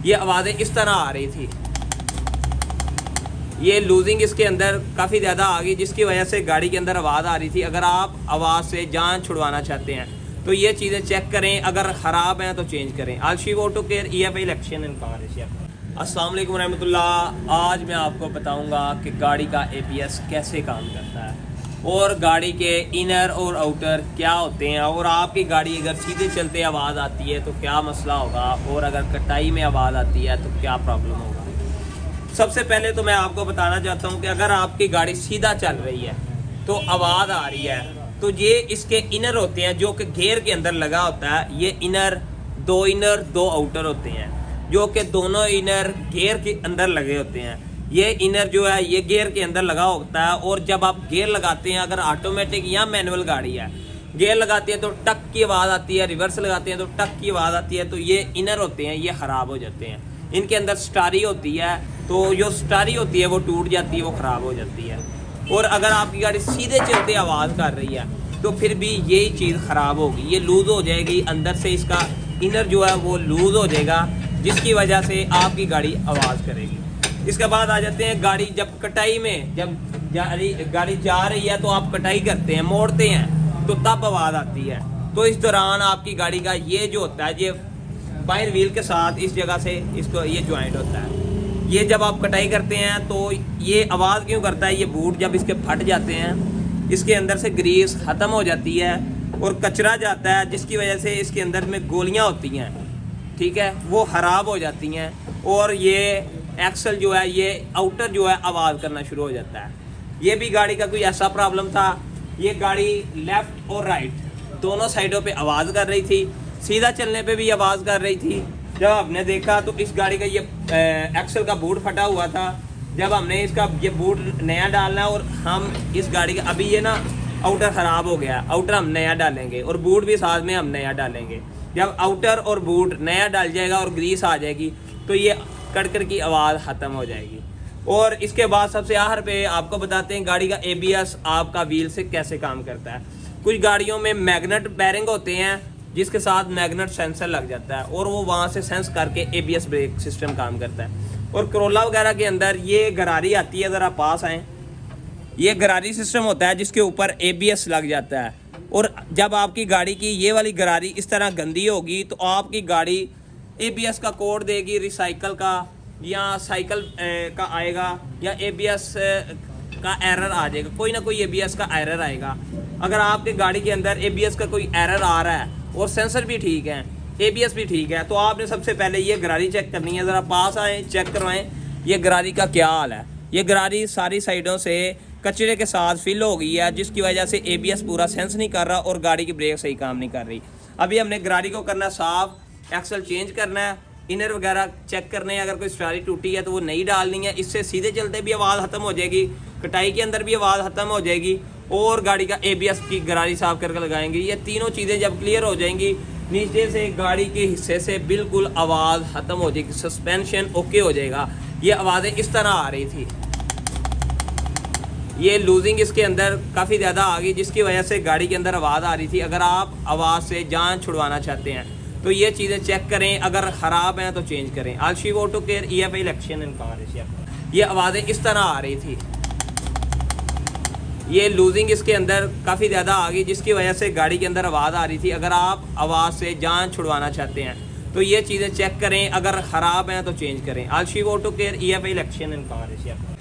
ये आवाज़ें इस तरह आ रही थी। ये लूजिंग इसके अंदर काफ़ी ज़्यादा आ गई, जिसकी वजह से गाड़ी के अंदर आवाज़ आ रही थी। अगर आप आवाज़ से जान छुड़वाना चाहते हैं तो ये चीज़ें चेक करें, अगर ख़राब हैं तो चेंज करें। आलशीव auto care EFI election in car. अस्सलाम वालेकुम रहमतुल्लाह। आज मैं आपको बताऊंगा कि गाड़ी का ABS कैसे काम करता है और गाड़ी के इनर और आउटर क्या होते हैं, और आपकी गाड़ी अगर सीधे चलते आवाज़ आती है तो क्या मसला होगा, और अगर कटाई में आवाज़ आती है तो क्या प्रॉब्लम होगा। सबसे पहले तो मैं आपको बताना चाहता हूँ कि अगर आपकी गाड़ी सीधा चल रही है तो आवाज़ आ रही है, तो ये इसके इनर होते हैं जो कि गेयर के अंदर लगा होता है। ये इनर दो आउटर होते हैं, जो कि दोनों इनर गियर के अंदर लगे होते हैं। ये इनर जो है ये गियर के अंदर लगा होता है, और जब आप गियर लगाते हैं, अगर ऑटोमेटिक या मैनुअल गाड़ी है, गियर लगाते हैं तो टक की आवाज़ आती है, रिवर्स लगाते हैं तो टक की आवाज़ आती है, तो ये इनर होते हैं, ये ख़राब हो जाते हैं। इनके अंदर स्टारी होती है, तो जो स्टारी होती है वो टूट जाती है, वो ख़राब हो जाती है। और अगर आपकी गाड़ी सीधे चलते आवाज़ कर रही है तो फिर भी यही चीज़ ख़राब होगी, ये लूज़ हो जाएगी, अंदर से इसका इनर जो है वो लूज़ हो जाएगा, जिसकी वजह से आपकी गाड़ी आवाज़ करेगी। इसके बाद आ जाते हैं गाड़ी जब कटाई में, जब गाड़ी जा रही है तो आप कटाई करते हैं, मोड़ते हैं, तो तब आवाज़ आती है। तो इस दौरान आपकी गाड़ी का ये जो होता है, ये बाहर व्हील के साथ इस जगह से इसको ये ज्वाइंट होता है, ये जब आप कटाई करते हैं तो ये आवाज़ क्यों करता है। ये बूट जब इसके फट जाते हैं, इसके अंदर से ग्रीस ख़त्म हो जाती है और कचरा जाता है, जिसकी वजह से इसके अंदर में गोलियां होती हैं, ठीक है, वो ख़राब हो जाती हैं, और ये एक्सल जो है, ये आउटर जो है आवाज़ करना शुरू हो जाता है। ये भी गाड़ी का कोई ऐसा प्रॉब्लम था, ये गाड़ी लेफ़्ट और राइट दोनों साइडों पे आवाज़ कर रही थी, सीधा चलने पे भी आवाज़ कर रही थी। जब हमने देखा तो इस गाड़ी का ये एक्सल का बूट फटा हुआ था। जब हमने इसका ये बूट नया डालना है, और हम इस गाड़ी का अभी ये ना आउटर ख़राब हो गया, आउटर हम नया डालेंगे और बूट भी साथ में हम नया डालेंगे। जब आउटर और बूट नया डाल जाएगा और ग्रीस आ जाएगी तो ये कड़कड़ की आवाज़ ख़त्म हो जाएगी। और इसके बाद सबसे आखिर पे आपको बताते हैं गाड़ी का ABS आपका व्हील से कैसे काम करता है। कुछ गाड़ियों में मैग्नेट बैरिंग होते हैं, जिसके साथ मैग्नेट सेंसर लग जाता है, और वो वहाँ से सेंस करके ABS ब्रेक सिस्टम काम करता है। और करोला वगैरह के अंदर ये गरारी आती है, ज़रा पास आएँ, ये गरारी सिस्टम होता है जिसके ऊपर ABS लग जाता है। और जब आपकी गाड़ी की ये वाली गरारी इस तरह गंदी होगी तो आपकी गाड़ी ABS का कोड देगी, रिसाइकल का या साइकिल का आएगा, या ABS का एरर आ जाएगा, कोई ना कोई ABS का एरर आएगा। अगर आपके गाड़ी के अंदर ABS का कोई एरर आ रहा है और सेंसर भी ठीक है, ABS भी ठीक है, तो आपने सबसे पहले ये गरारी चेक करनी है। ज़रा पास आएँ, चेक करवाएं ये गरारी का क्या हाल है। ये गरारी सारी साइडों से कचरे के साथ फिल हो गई है, जिसकी वजह से ABS पूरा सेंस नहीं कर रहा और गाड़ी की ब्रेक सही काम नहीं कर रही। अभी हमने गरारी को करना साफ, एक्सल चेंज करना है, इनर वगैरह चेक करने हैं, अगर कोई स्टारी टूटी है तो वो नई डालनी है। इससे सीधे चलते भी आवाज़ ख़त्म हो जाएगी, कटाई के अंदर भी आवाज़ ख़त्म हो जाएगी, और गाड़ी का ABS की गरारी साफ करके लगाएंगे। ये तीनों चीज़ें जब क्लियर हो जाएंगी, नीचे से गाड़ी के हिस्से से बिल्कुल आवाज़ ख़त्म हो जाएगी, सस्पेंशन ओके हो जाएगा। ये आवाज़ें इस तरह आ रही थी, ये लूजिंग इसके अंदर काफ़ी ज़्यादा आ गई, जिसकी वजह से गाड़ी के अंदर आवाज़ आ रही थी। अगर आप आवाज़ से जान छुड़वाना चाहते हैं तो ये चीज़ें चेक करें, अगर ख़राब हैं तो चेंज करें। आलशीव auto care EFI election in car. ये आवाज़ें इस तरह आ रही थी, ये लूजिंग इसके अंदर काफ़ी ज़्यादा आ गई, जिसकी वजह से गाड़ी के अंदर आवाज़ आ रही थी। अगर आप आवाज़ से जान छुड़वाना चाहते हैं तो ये चीज़ें चेक करें, अगर ख़राब हैं तो चेंज करें। आलशीव auto care EFI election in car.